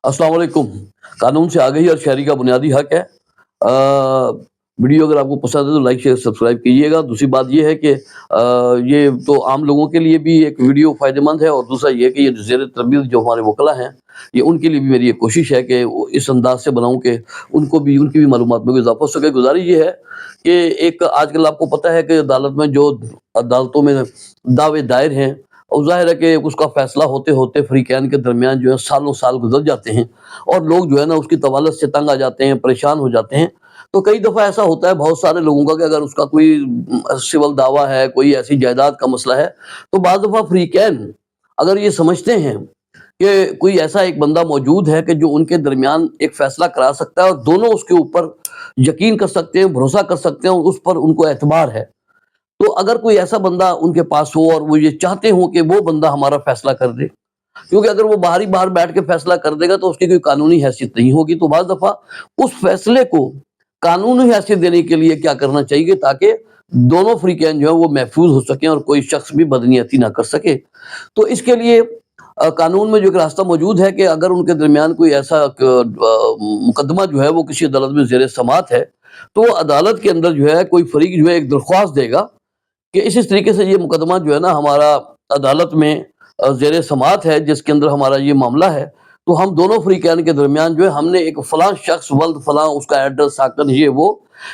अस्सलाम वालेकुम। कानून से आगाही और शहरी का बुनियादी हक है। वीडियो अगर आपको पसंद है तो लाइक शेयर सब्सक्राइब कीजिएगा। दूसरी बात ये है कि ये तो आम लोगों के लिए भी एक वीडियो फ़ायदेमंद है, और दूसरा ये है कि ये ज़ेर तरबियत जो हमारे वकला हैं, ये उनके लिए भी मेरी एक कोशिश है कि वो इस अंदाज़ से बनाऊँ कि उनकी भी मालूमात में इज़ाफ़ा हो सके। गुज़ारिश ये है कि एक आजकल आपको पता है कि अदालत में जो अदालतों में दावे दायर हैं, और ज़ाहिर है कि उसका फ़ैसला होते-होते फ़रीक़ैन के दरमियान जो है सालों साल गुज़र जाते हैं, और लोग जो है ना उसकी तवालत से तंग आ जाते हैं, परेशान हो जाते हैं। तो कई दफ़ा ऐसा होता है बहुत सारे लोगों का कि अगर उसका कोई सिविल दावा है, कोई ऐसी जायदाद का मसला है, तो बाज़ दफ़ा फ़रीक़ैन अगर ये समझते हैं कि कोई ऐसा एक बंदा मौजूद है कि जो उनके दरमियान एक फ़ैसला करा सकता है, और दोनों उसके ऊपर यकीन कर सकते हैं, भरोसा कर सकते हैं, और उस पर उनको एतबार है। तो अगर कोई ऐसा बंदा उनके पास हो और वो ये चाहते हो कि वो बंदा हमारा फैसला कर दे, क्योंकि अगर वो बाहर ही बाहर बैठ के फैसला कर देगा तो उसकी कोई कानूनी हैसियत नहीं होगी। तो बाज़ दफ़ा उस फैसले को कानूनी हैसियत देने के लिए क्या करना चाहिए, ताकि दोनों फ़रीक़ैन जो है वो महफूज हो सकें और कोई शख्स भी बदनीयती ना कर सके। तो इसके लिए कानून में जो एक रास्ता मौजूद है कि अगर उनके दरमियान कोई ऐसा मुकदमा जो है वो किसी अदालत में ज़ेर समाअत है, तो वो अदालत के अंदर जो है कोई फ़रीक जो है एक दरख्वास्त देगा कि इस तरीके से ये मुकदमा जो है ना हमारा अदालत में ज़ेर समाअत है, जिसके अंदर हमारा ये मामला है। तो हम दोनों फ़रीक़ैन के दरमियान जो है हमने एक फ़लाँ शख्स वल्द फ़लाँ उसका एड्रेस साकन ये वो,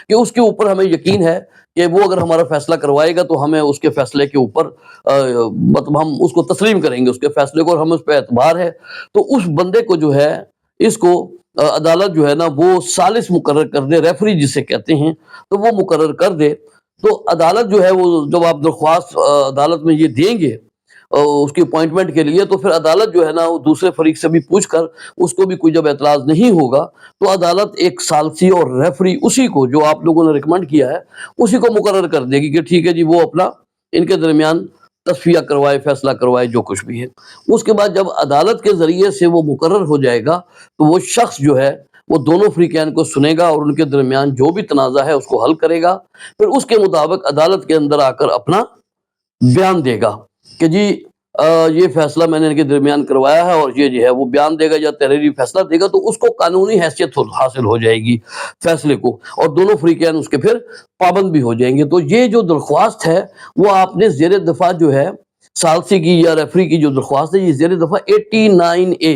कि उसके ऊपर हमें यकीन है कि वो अगर हमारा फ़ैसला करवाएगा तो हमें उसके फ़ैसले के ऊपर मतलब हम उसको तस्लीम करेंगे उसके फ़ैसले को, और हमें उस पे एतबार है। तो उस बंदे को जो है इसको अदालत जो है ना वो सालिस मुकर्रर कर दे, रेफ़री जिसे कहते हैं, तो वो मुकर्रर कर दे। तो अदालत जो है वो जब आप दरख्वास्त अदालत में ये देंगे उसकी अपॉइंटमेंट के लिए, तो फिर अदालत जो है ना वो दूसरे फरीक से भी पूछ कर उसको भी कोई जब एतराज़ नहीं होगा, तो अदालत एक सालसी और रेफरी उसी को जो आप लोगों ने रिकमेंड किया है उसी को मुकर्रर कर देगी कि ठीक है जी, वो अपना इनके दरमियान तस्फिया करवाए, फैसला करवाए, जो कुछ भी है। उसके बाद जब अदालत के ज़रिए से वो मुकर्रर हो जाएगा, तो वो शख्स जो है वो दोनों फ़रीक़ैन को सुनेगा और उनके दरमियान जो भी तनाज़ा है उसको हल करेगा। फिर उसके मुताबिक अदालत के अंदर आकर अपना बयान देगा कि जी ये फ़ैसला मैंने इनके दरमियान करवाया है, और ये जो है वो बयान देगा या तहरीरी फ़ैसला देगा, तो उसको कानूनी हैसियत हासिल हो जाएगी फ़ैसले को, और दोनों फ़रीक़ैन उसके फिर पाबंद भी हो जाएंगे। तो ये जो दरख्वास्त है वो आपने ज़ेर दफ़ा जो है सालसी की या रेफरी की जो दरख्वास्त है, ये ज़ेर दफ़ा 89A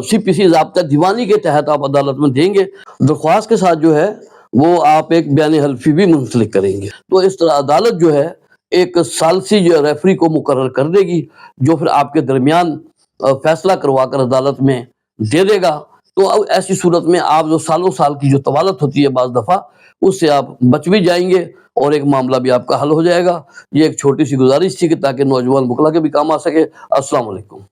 CPC ज़ाब्ता दीवानी के तहत आप अदालत में देंगे। दरख्वास्त के साथ जो है वो आप एक बयान हल्फी भी मुंसलिक करेंगे। तो इस तरह अदालत जो है एक सालसी जो रेफरी को मुकर्रर कर देगी, जो फिर आपके दरमियान फैसला करवा कर अदालत में दे देगा। तो अब ऐसी सूरत में आप जो सालों साल की जो तवालत होती है बाज़ दफ़ा, उससे आप बच भी जाएंगे और एक मामला भी आपका हल हो जाएगा। ये एक छोटी सी गुजारिश थी कि ताकि नौजवान वकला के भी काम आ सके। अस्सलाम वालेकुम।